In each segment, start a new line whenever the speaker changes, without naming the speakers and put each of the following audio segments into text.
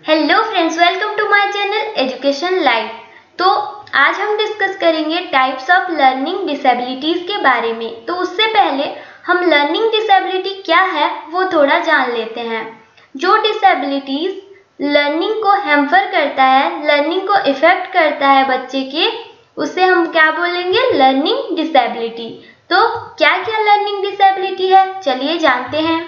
Hello friends, welcome to my channel education life. तो आज हम डिस्कस करेंगे टाइप्स ऑफ लर्निंग डिसेबिलिटीज के बारे में। तो उससे पहले हम लर्निंग डिसेबिलिटी क्या है वो थोड़ा जान लेते हैं। जो डिसेबिलिटीज लर्निंग को हैम्पर करता है, लर्निंग को इफेक्ट करता है बच्चे के, उसे हम क्या बोलेंगे? Learning disability. तो क्या क्या लर्निंग डिसेबिलिटी है, चलिए जानते हैं।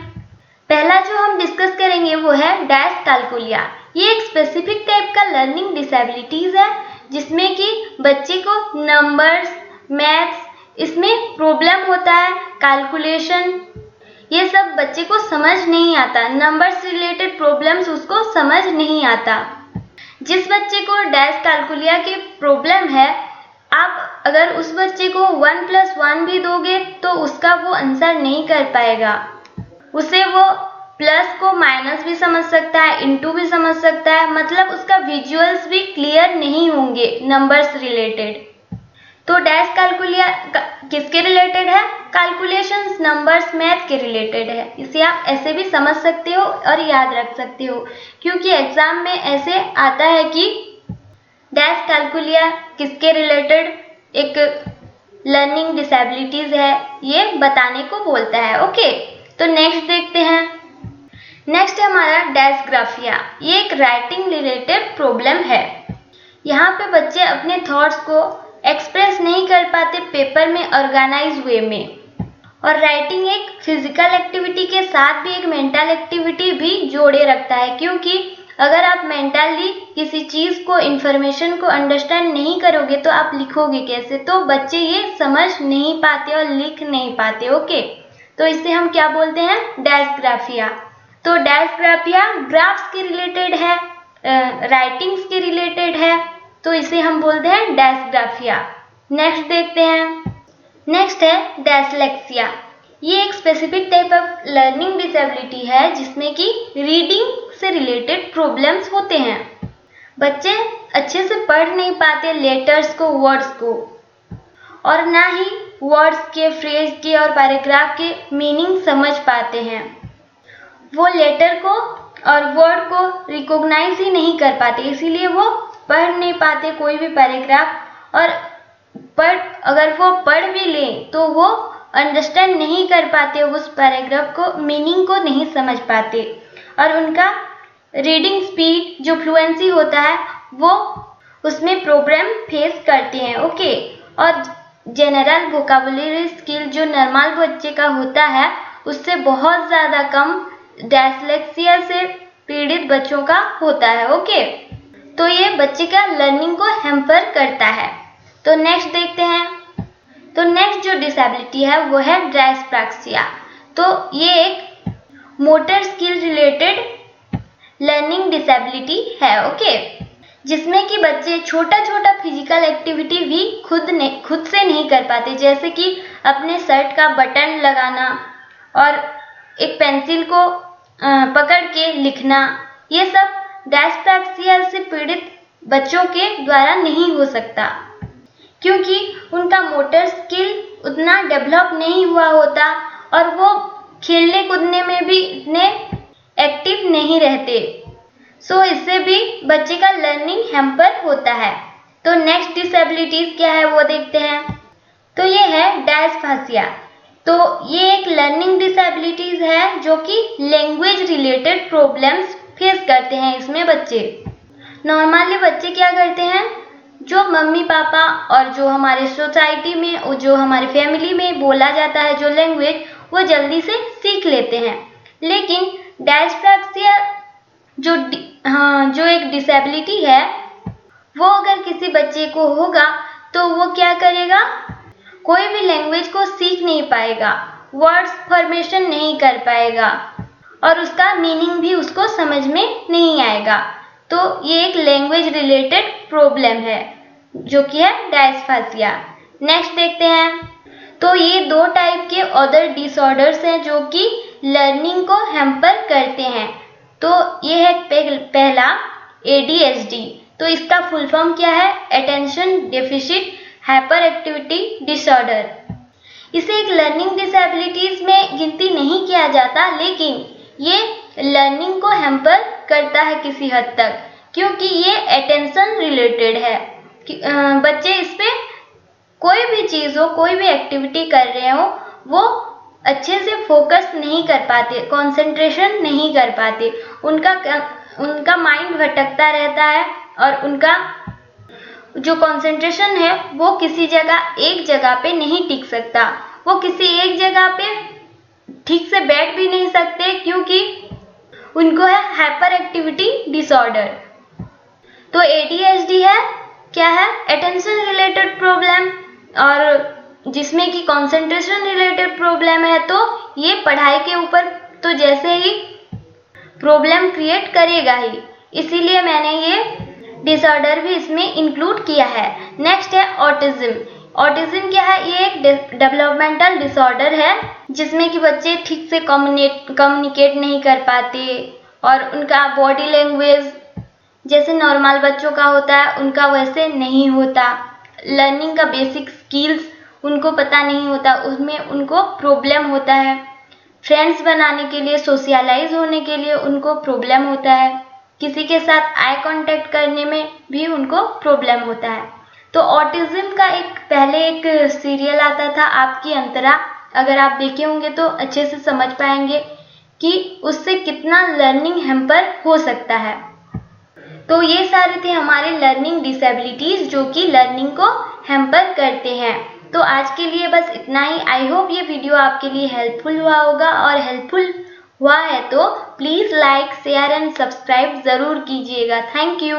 पहला जो हम डिस्कस करेंगे वो है डिसकैल्कुलिया। ये एक स्पेसिफिक टाइप का लर्निंग डिसेबिलिटीज है जिसमें कि बच्चे को नंबर्स, मैथ्स, इसमें प्रॉब्लम होता है, कैलकुलेशन, ये सब बच्चे को समझ नहीं आता। नंबर्स रिलेटेड प्रॉब्लम्स उसको समझ नहीं आता। जिस बच्चे को डिसकैल्कुलिया की प्रॉब्लम है, आप अगर उस बच्चे को 1 + 1 भी दोगे तो उसका वो आंसर नहीं कर पाएगा। उसे वो प्लस को माइनस भी समझ सकता है, इनटू भी समझ सकता है, मतलब उसका विजुअल्स भी क्लियर नहीं होंगे नंबर्स रिलेटेड। तो डिसकैल्कुलिया किसके रिलेटेड है? कैलकुलेशंस, नंबर्स, मैथ के रिलेटेड है। इसे आप ऐसे भी समझ सकते हो और याद रख सकते हो, क्योंकि एग्जाम में ऐसे आता है कि डिसकैल्कुलिया किसके रिलेटेड एक लर्निंग डिसेबिलिटीज है, ये बताने को बोलता है। ओके, तो नेक्स्ट देखते हैं। नेक्स्ट है हमारा डिसग्राफिया। ये एक राइटिंग रिलेटेड प्रॉब्लम है। यहाँ पे बच्चे अपने थॉट्स को एक्सप्रेस नहीं कर पाते पेपर में ऑर्गेनाइज वे में। और राइटिंग एक फिजिकल एक्टिविटी के साथ भी एक मेंटल एक्टिविटी भी जोड़े रखता है, क्योंकि अगर आप मेंटली किसी चीज को, इंफॉर्मेशन को अंडरस्टैंड नहीं करोगे तो आप लिखोगे कैसे? तो बच्चे ये समझ नहीं पाते और लिख नहीं पाते। ओके, तो इसे हम क्या बोलते हैं? डिसग्राफिया। तो डिसग्राफिया ग्राफ्स के रिलेटेड है, राइटिंग्स के रिलेटेड है, तो इसे हम बोलते हैं डिसग्राफिया। नेक्स्ट देखते हैं। नेक्स्ट है डिसलेक्सिया। ये एक specific type of learning disability है जिसमें कि रीडिंग से रिलेटेड प्रॉब्लम्स होते हैं। बच्चे अच्छे से पढ़ नहीं पाते लेटर्स को, वर्ड्स को, और ना ही वर्ड्स के, फ्रेज के और पैराग्राफ के मीनिंग समझ पाते हैं। वो लेटर को और वर्ड को रिकॉग्नाइज ही नहीं कर पाते, इसीलिए वो पढ़ नहीं पाते कोई भी पैराग्राफ। और अगर वो पढ़ भी लें तो वो अंडरस्टैंड नहीं कर पाते उस पैराग्राफ को, मीनिंग को नहीं समझ पाते, और उनका रीडिंग स्पीड जो फ्लुएंसी होता है वो उसमें प्रॉब्लम फेस करते हैं। ओके, और जनरल वोकैबुलरी स्किल जो नॉर्मल बच्चे का होता है उससे बहुत ज़्यादा कम डिसलेक्सिया से पीड़ित बच्चों का होता है। ओके, तो ये बच्चे का लर्निंग को हैम्पर करता है। तो नेक्स्ट देखते हैं। तो नेक्स्ट जो डिसेबिलिटी है वो है डिस्प्रैक्सिया। तो ये एक motor skill related learning disability है। ओके, जिसमें कि बच्चे छोटा छोटा फिजिकल एक्टिविटी भी खुद से नहीं कर पाते, जैसे कि अपने शर्ट का बटन लगाना और एक पेंसिल को पकड़ के लिखना। ये सब डिस्प्रैक्सिया से पीड़ित बच्चों के द्वारा नहीं हो सकता, क्योंकि उनका मोटर स्किल उतना डेवलप नहीं हुआ होता और वो खेलने कूदने में भी इतने एक्टिव नहीं रहते। सो इससे भी बच्चे का लर्निंग हैम्पर होता है। तो नेक्स्ट डिसेबिलिटीज क्या है वो देखते हैं। तो ये है डिस्फेसिया। तो ये एक लर्निंग डिसेबिलिटीज है जो कि लैंग्वेज रिलेटेड प्रॉब्लम्स फेस करते हैं। इसमें बच्चे नॉर्मली बच्चे क्या करते हैं, जो मम्मी पापा और जो हमारे सोसाइटी में और जो हमारे फैमिली में बोला जाता है जो लैंग्वेज, वो जल्दी से सीख लेते हैं। लेकिन डिस्प्रैक्सिया जो एक डिसेबिलिटी है, वो अगर किसी बच्चे को होगा तो वो क्या करेगा? कोई भी लैंग्वेज को सीख नहीं पाएगा, वर्ड्स फॉर्मेशन नहीं कर पाएगा और उसका मीनिंग भी उसको समझ में नहीं आएगा। तो ये एक लैंग्वेज रिलेटेड प्रॉब्लम है जो कि है डिस्फेसिया। नेक्स्ट देखते हैं। तो ये दो टाइप के अदर डिसऑर्डर्स हैं जो कि लर्निंग को हैम्पर करते हैं। तो ये है पहला ADHD। तो इसका फुल फॉर्म क्या है? Attention deficit hyper activity disorder. इसे एक लर्निंग डिसेबिलिटीज में गिनती नहीं किया जाता, लेकिन ये लर्निंग को हैम्पर करता है किसी हद तक, क्योंकि ये अटेंशन रिलेटेड है कि बच्चे इस पे कोई भी चीज़ हो, कोई भी एक्टिविटी कर रहे हो, वो अच्छे से फोकस नहीं कर पाते, कंसंट्रेशन नहीं कर पाते, उनका माइंड भटकता रहता है और उनका जो कंसंट्रेशन है वो किसी एक जगह पे नहीं टिक सकता। वो किसी एक जगह पे ठीक से बैठ भी नहीं सकते, क्योंकि उनको है हाइपर एक्टिविटी डिसऑर्डर। तो ADHD है क्या है? अटेंशन रिलेटेड प्रॉब्लम, और जिसमें कि कंसंट्रेशन रिलेटेड प्रॉब्लम है। तो ये पढ़ाई के ऊपर तो जैसे ही प्रॉब्लम क्रिएट करेगा ही, इसीलिए मैंने ये डिसऑर्डर भी इसमें इंक्लूड किया है। नेक्स्ट है ऑटिज्म। ऑटिज्म क्या है? ये एक डेवलपमेंटल डिसऑर्डर है जिसमें कि बच्चे ठीक से कम्युनिकेट नहीं कर पाते और उनका बॉडी लैंग्वेज जैसे नॉर्मल बच्चों का होता है उनका वैसे नहीं होता। लर्निंग का बेसिक स्किल्स उनको पता नहीं होता, उसमें उनको प्रॉब्लम होता है। फ्रेंड्स बनाने के लिए, सोशलाइज होने के लिए उनको प्रॉब्लम होता है। किसी के साथ आई कांटेक्ट करने में भी उनको प्रॉब्लम होता है। तो ऑटिज्म का पहले एक सीरियल आता था आपकी अंतरा, अगर आप देखे होंगे तो अच्छे से समझ पाएंगे कि उससे कितना लर्निंग हैम्पर हो सकता है। तो ये सारे थे हमारे लर्निंग डिसेबिलिटीज जो कि लर्निंग को हैम्पर करते हैं। तो आज के लिए बस इतना ही। आई होप ये वीडियो आपके लिए हेल्पफुल हुआ होगा, और हेल्पफुल हुआ है तो please like, share and subscribe ज़रूर कीजिएगा। Thank you.